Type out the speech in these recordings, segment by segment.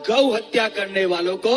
गौ हत्या करने वालों को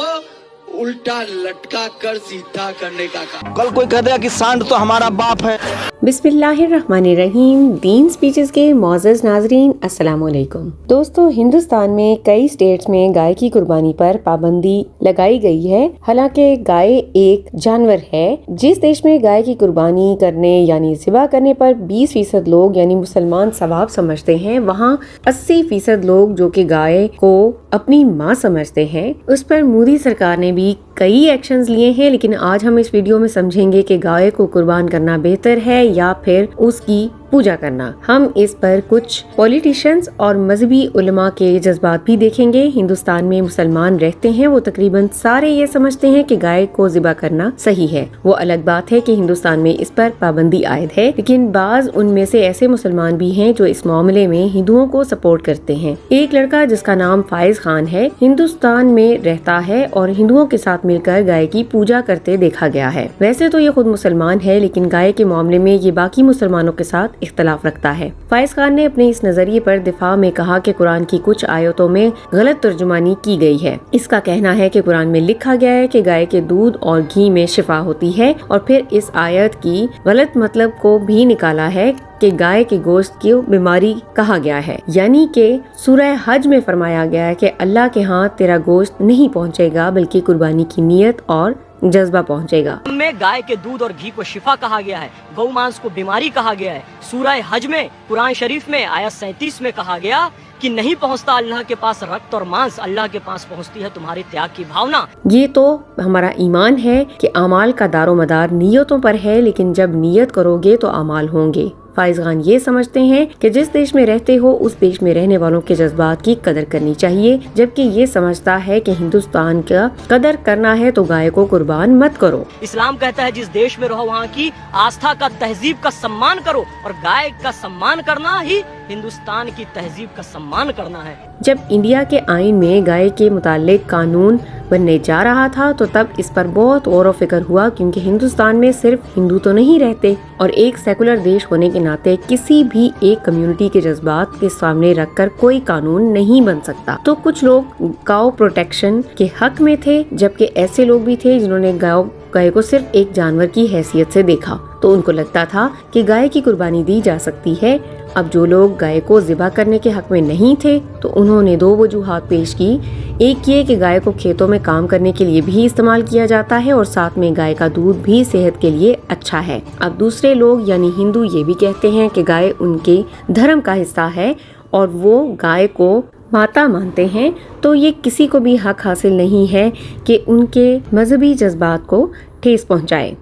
उल्टा लटका कर सीधा करने का काम। कल कोई कह देगा कि सांड तो हमारा बाप है। बिस्मिल्लाहिर्रहमानिर्रहीम। दीन स्पीचेस के मोअज़्ज़ज़ नाज़रीन, अस्सलाम वालेकुम। दोस्तों, हिंदुस्तान में कई स्टेट्स में गाय की कुर्बानी पर पाबंदी लगाई गई है। हालांकि गाय एक जानवर है। जिस देश में गाय की कुर्बानी करने यानी ज़िबा करने पर 20% लोग यानी मुसलमान सवाब समझते हैं, वहाँ 80% लोग जो कि गाय को अपनी माँ समझते हैं, उस पर मोदी सरकार ने भी कई एक्शंस लिए हैं। लेकिन आज हम इस वीडियो में समझेंगे कि गाय को कुर्बान करना बेहतर है या फिर उसकी पूजा करना। हम इस पर कुछ पॉलिटिशियंस और मजहबी उलमा के जज्बात भी देखेंगे। हिंदुस्तान में मुसलमान रहते हैं, वो तकरीबन सारे ये समझते हैं कि गाय को ज़िबा करना सही है। वो अलग बात है कि हिंदुस्तान में इस पर पाबंदी आयद है, लेकिन बाज उनमें से ऐसे मुसलमान भी हैं जो इस मामले में हिंदुओं को सपोर्ट करते हैं। एक लड़का जिसका नाम फाइज खान है, हिंदुस्तान में रहता है और हिंदुओं के साथ मिलकर गाय की पूजा करते देखा गया है। वैसे तो ये खुद मुसलमान है, लेकिन गाय के मामले में ये बाकी मुसलमानों के साथ इख्तलाफ रखता है। फाइज खान ने अपने इस नजरिए पर दिफा में कहा कि कुरान की कुछ आयतों में गलत तर्जुमानी की गई है। इसका कहना है कि कुरान में लिखा गया है कि गाय के दूध और घी में शिफा होती है, और फिर इस आयत की गलत मतलब को भी निकाला है कि गाय के गोश्त की बीमारी कहा गया है। यानी कि सूरह हज में फरमाया गया है कि अल्लाह के हाथ तेरा गोश्त नहीं पहुंचेगा, बल्कि कुर्बानी की नियत और जज्बा पहुंचेगा। में गाय के दूध और घी को शिफा कहा गया है, गौ मांस को बीमारी कहा गया है। सूरह हज में कुरान शरीफ में आयत 37 में कहा गया कि नहीं पहुंचता अल्लाह के पास रक्त और मांस, अल्लाह के पास पहुंचती है तुम्हारे त्याग की भावना। ये तो हमारा ईमान है कि अमाल का दारोमदार नियतों पर है, लेकिन जब नियत करोगे तो अमाल होंगे। फाइज खान ये समझते हैं कि जिस देश में रहते हो उस देश में रहने वालों के जज्बात की कदर करनी चाहिए, जबकि ये समझता है कि हिंदुस्तान का कदर करना है तो गाय को कुर्बान मत करो। इस्लाम कहता है जिस देश में रहो वहाँ की आस्था का, तहजीब का सम्मान करो, और गाय का सम्मान करना ही हिंदुस्तान की तहजीब का सम्मान करना है। जब इंडिया के आईन में गाय के मुतालिक कानून बनने जा रहा था तो तब इस पर बहुत गौर व फिक्र हुआ, क्योंकि हिंदुस्तान में सिर्फ हिंदू तो नहीं रहते, और एक सेकुलर देश होने के नाते किसी भी एक कम्युनिटी के जज्बात के सामने रखकर कोई कानून नहीं बन सकता। तो कुछ लोग गाय प्रोटेक्शन के हक में थे, जबकि ऐसे लोग भी थे जिन्होंने गाय को सिर्फ एक जानवर की हैसियत से देखा। तो उनको लगता था कि गाय की कुर्बानी दी जा सकती है। अब जो लोग गाय को ज़िबा करने के हक में नहीं थे, तो उन्होंने दो वजूहात पेश की। एक ये कि गाय को खेतों में काम करने के लिए भी इस्तेमाल किया जाता है, और साथ में गाय का दूध भी सेहत के लिए अच्छा है। अब दूसरे लोग यानी हिंदू ये भी कहते हैं कि गाय उनके धर्म का हिस्सा है और वो गाय को माता मानते हैं। तो ये किसी को भी हक हासिल नहीं है कि उनके मजहबी जज्बात को ठेस पहुंचाए।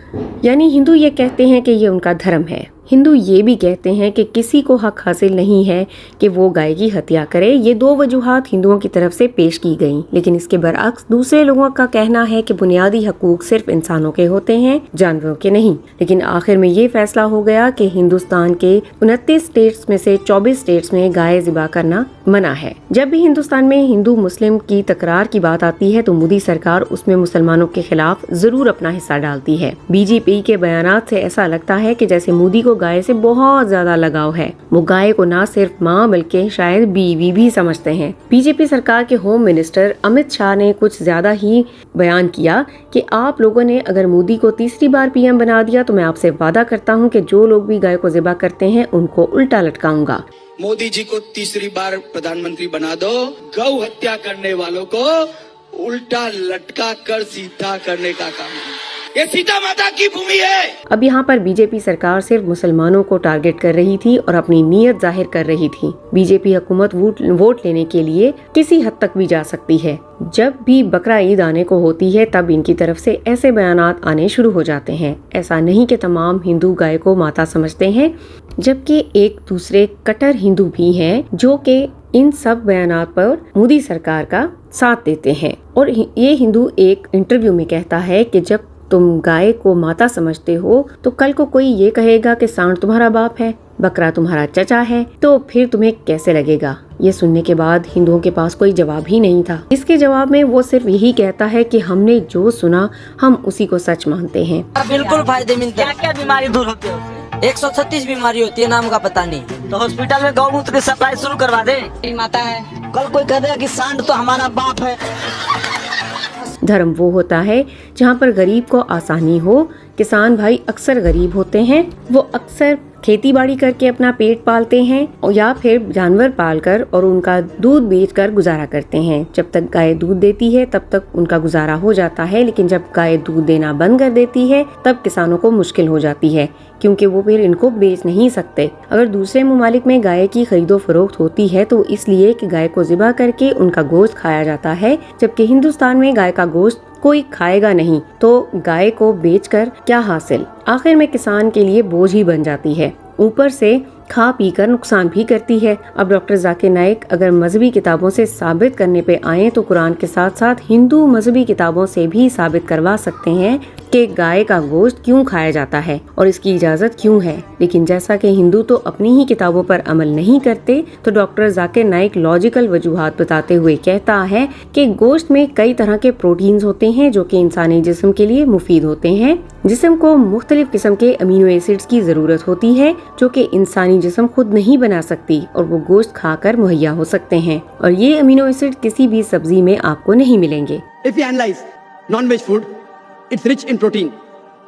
यानी हिंदू ये कहते हैं कि ये उनका धर्म है। हिंदू ये भी कहते हैं कि किसी को हक हासिल नहीं है कि वो गाय की हत्या करे। ये दो वजूहात हिंदुओं की तरफ से पेश की गई, लेकिन इसके बरअक्स दूसरे लोगों का कहना है कि बुनियादी हकूक सिर्फ इंसानों के होते हैं, जानवरों के नहीं। लेकिन आखिर में ये फैसला हो गया कि हिंदुस्तान के 29 स्टेट्स में से 24 स्टेट्स में गाय ज़िबा करना मना है। जब भी हिंदुस्तान में हिंदू मुस्लिम की तकरार की बात आती है तो मोदी सरकार उसमें मुसलमानों के खिलाफ जरूर अपना हिस्सा डालती है। बीजेपी के बयानात से ऐसा लगता है कि जैसे मोदी को गाय से बहुत ज्यादा लगाव है। वो गाय को ना सिर्फ माँ बल्कि शायद बीवी भी समझते हैं। बीजेपी सरकार के होम मिनिस्टर अमित शाह ने कुछ ज्यादा ही बयान किया कि आप लोगों ने अगर मोदी को तीसरी बार पीएम बना दिया तो मैं आपसे वादा करता हूँ कि जो लोग भी गाय को ज़िबा करते हैं उनको उल्टा लटकाऊंगा। मोदी जी को तीसरी बार प्रधानमंत्री बना दो, गौ हत्या करने वालों को उल्टा लटका कर सीधा करने का काम है। ये सीता माता की भूमि है। अब यहाँ पर बीजेपी सरकार सिर्फ मुसलमानों को टारगेट कर रही थी और अपनी नीयत जाहिर कर रही थी। बीजेपी हुकूमत वोट लेने के लिए किसी हद तक भी जा सकती है। जब भी बकरा ईद आने को होती है तब इनकी तरफ से ऐसे बयानात आने शुरू हो जाते हैं। ऐसा नहीं कि तमाम हिंदू गाय को माता समझते हैं, जबकि एक दूसरे कट्टर हिंदू भी हैं जो कि इन सब बयानात पर मोदी सरकार का साथ देते हैं। और ये हिंदू एक इंटरव्यू में कहता है कि जब तुम गाय को माता समझते हो तो कल को कोई ये कहेगा कि सांड तुम्हारा बाप है, बकरा तुम्हारा चचा है, तो फिर तुम्हें कैसे लगेगा। ये सुनने के बाद हिंदुओं के पास कोई जवाब ही नहीं था। इसके जवाब में वो सिर्फ यही कहता है कि हमने जो सुना हम उसी को सच मानते हैं। बिल्कुल फायदे मिलते हैं। क्या क्या बीमारी दूर होती है? 136 बीमारी होती है, नाम का पता नहीं। तो हॉस्पिटल में गौमूत्र की सप्लाई शुरू करवा दे। मेरी माता है, कल कोई कह देगा कि सांड तो हमारा बाप है। धर्म वो होता है जहाँ पर गरीब को आसानी हो। किसान भाई अक्सर गरीब होते हैं, वो अक्सर खेती बाड़ी करके अपना पेट पालते हैं और या फिर जानवर पालकर और उनका दूध बेचकर गुजारा करते हैं। जब तक गाय दूध देती है तब तक उनका गुजारा हो जाता है, लेकिन जब गाय दूध देना बंद कर देती है तब किसानों को मुश्किल हो जाती है, क्योंकि वो फिर इनको बेच नहीं सकते। अगर दूसरे ममालिक में गाय की खरीदो फरोख्त होती है तो इसलिए कि गाय को ज़िबा करके उनका गोश्त खाया जाता है, जबकि हिंदुस्तान में गाय का गोश्त कोई खाएगा नहीं, तो गाय को बेचकर क्या हासिल। आखिर में किसान के लिए बोझ ही बन जाती है, ऊपर से खा पी कर नुकसान भी करती है। अब डॉक्टर जाकिर नाइक अगर मजहबी किताबों से साबित करने पे आए तो कुरान के साथ साथ हिंदू मजहबी किताबों से भी साबित करवा सकते हैं कि गाय का गोश्त क्यों खाया जाता है और इसकी इजाज़त क्यों है। लेकिन जैसा कि हिंदू तो अपनी ही किताबों पर अमल नहीं करते, तो डॉक्टर जाकिर नाइक लॉजिकल वजूहात बताते हुए कहता है कि गोश्त में कई तरह के प्रोटीन्स होते हैं जो कि इंसानी जिस्म के लिए मुफीद होते हैं। जिस्म को मुख्तलिफ किस्म के अमीनो एसिड्स की ज़रूरत होती है जो कि इंसानी जिस्म खुद नहीं बना सकती और वो गोश्त खाकर मुहैया हो सकते हैं, और ये अमीनो एसिड किसी भी सब्जी में आपको नहीं मिलेंगे। If you analyze non-veg food, it's rich in protein.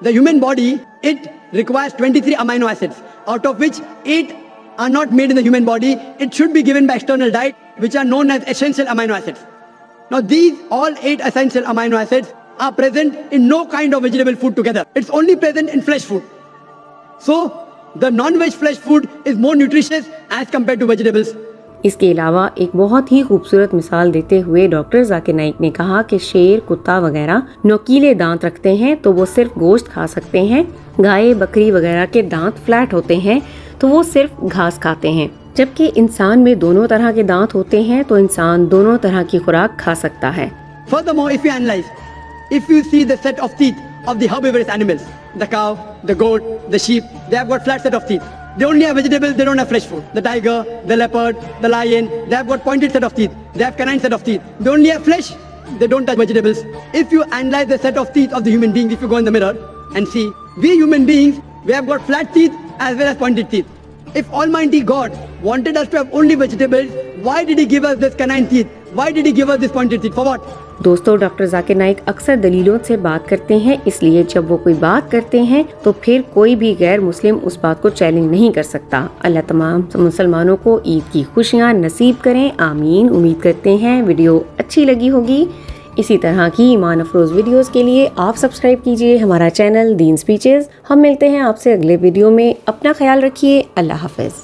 The human body, it requires 23 amino acids, out of which 8 are not made in the human body. It should be given by external diet, which are known as essential amino acids. Now these all 8 essential amino acids are present in no kind of vegetable food together. It's only present in flesh food. So the non-veg flesh food is more nutritious as compared to vegetables. इसके अलावा एक बहुत ही खूबसूरत मिसाल देते हुए doctor Zakir Naik ने कहा कि शेर, कुत्ता वगैरह नोकीले दांत रखते हैं तो वो सिर्फ गोश्त खा सकते हैं। गाय, बकरी वगैरह के दांत फ्लैट होते हैं तो वो सिर्फ घास खाते हैं, जबकि इंसान में दोनों तरह के दांत होते हैं तो इंसान दोनों तरह की खुराक खा सकता है। Furthermore, if you analyze, if you see the set of teeth of the herbivorous animals, the cow, the goat, the sheep, they have got flat set of teeth. They only have vegetables, they don't have fresh food. The tiger, the leopard, the lion, they have got pointed set of teeth. They have canine set of teeth. They only have flesh, they don't touch vegetables. If you analyze the set of teeth of the human beings, if you go in the mirror and see, we human beings, we have got flat teeth as well as pointed teeth. If Almighty God wanted us to have only vegetables, why did He give us this canine teeth? Why did He give us this pointed teeth? For what? दोस्तों, doctor Zakir Naik अक्सर दलीलों से बात करते हैं, इसलिए जब वो कोई बात करते हैं तो फिर कोई भी गैर मुस्लिम उस बात को चैलेंज नहीं कर सकता। अल्लाह तमाम मुसलमानों को ईद की खुशियाँ नसीब करें, आमीन। उम्मीद करते हैं वीडियो अच्छी लगी होगी। इसी तरह की ईमान अफरोज वीडियोस के लिए आप सब्सक्राइब कीजिए हमारा चैनल दीन स्पीचेस। हम मिलते हैं आपसे अगले वीडियो में। अपना ख्याल रखिए। अल्लाह हाफिज।